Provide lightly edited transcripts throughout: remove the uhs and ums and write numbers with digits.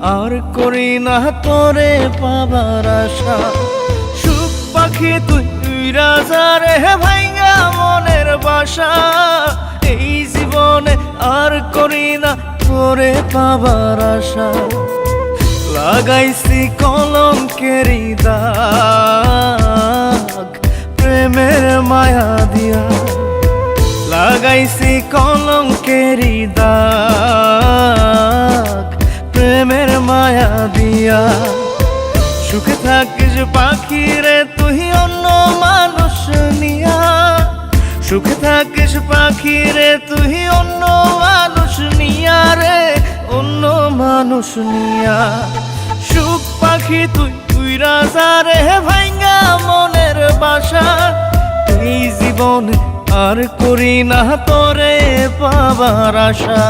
আর করি না তোরে পাবার আশা। সুখ পাখি তুই উইরা যা রে ভাইঙ্গা মনের বাসা। এই জীবনে আর করি না তোরে পাবার আশা। লাগাইছি কলঙ্কেরি দাগ প্রেমের মায়া দিয়া। লাগাইছি কলঙ্কেরি দাগ প্রেমের মায়া দিয়া। সুখে থাকিস পাখি রে তুই অন্য মানুষ নিয়া। সুখে থাকিস পাখি রে তুই অন্য মানুষ নিয়া রে, অন্য মানুষ নিয়া। সুখ পাখি তুই উইরা যা রে ভাইঙ্গা মনের বাসা। এই জীবনে আর করি না তোরে পাবার আশা।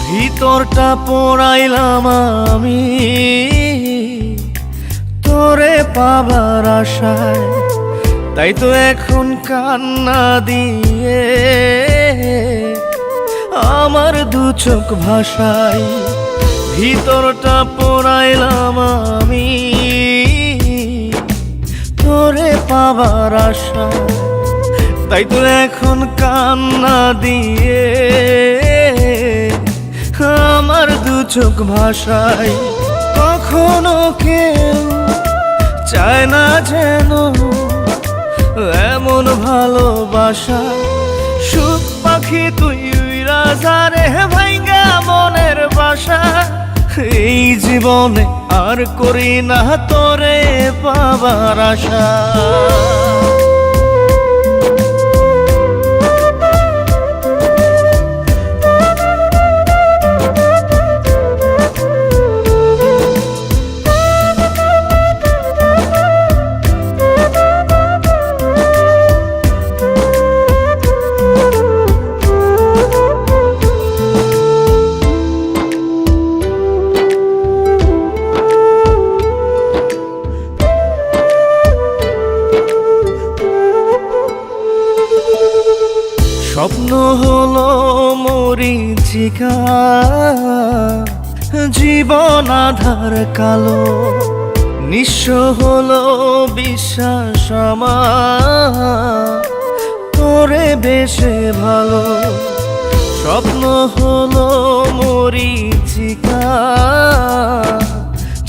ভিতরটা পোড়াইলাম আমি তোরে পাবার আশায়। তাই তো এখন কান্না দিয়ে আমার দু চোখ ভাষায়। ভিতরটা পোড়াইলাম আমি তোরে পাবার আশায়। তাই তো এখন কান্না দিয়ে আমার দু চোখ ভাষায়। কখনো কেউ চায় না যেন এমন ভালোবাসা। সুখ পাখি তুই উইরা যা রে ভাইঙ্গা মনের বাসা। এই জীবনে আর করি না তোরে পাবার আশা। স্বপ্ন হলো মরীচিকা, জীবন আধার কালো। নিঃস্ব হলো বিশ্বাস আমার তোরে বেশে ভালো। স্বপ্ন হলো মরীচিকা,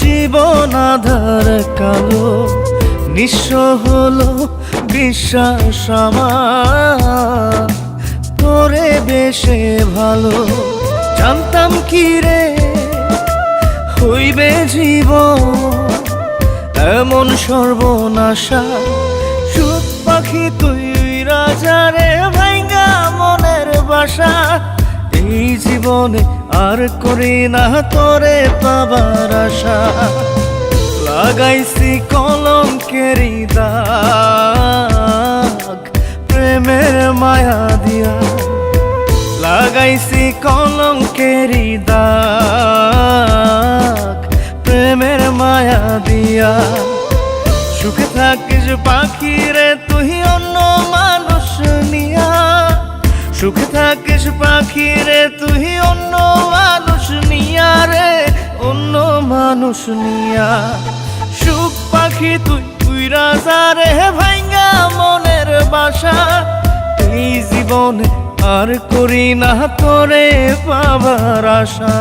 জীবন আধার কালো। নিঃস্ব হলো বিশ্বাস আমার তোরে বেশে ভালো। জানতাম কি রে হইবে জীবন এমন সর্বনাশা। সুখ পাখি তুই উইরা যা রে ভাইঙ্গা মনের বাসা। এই জীবনে আর করি না তোরে পাবার আশা। লাগাইছি কলঙ্কেরি দাগ প্রেমের মায়া দিয়া। লাগাইছি কলঙ্কেরি দাগ প্রেমের মায়া দিয়া। সুখে থাকিস পাখি রে তুই অন্য মানুষ নিয়া। সুখে থাকিস পাখি রে তুই অন্য মানুষ নিয়া রে, অন্য মানুষ নিয়া। সুখ পাখি তুই উইরা যা রে ভাইঙ্গা মনের বাসা। এই জীবনে আর করি না তোরে পাবার আশা।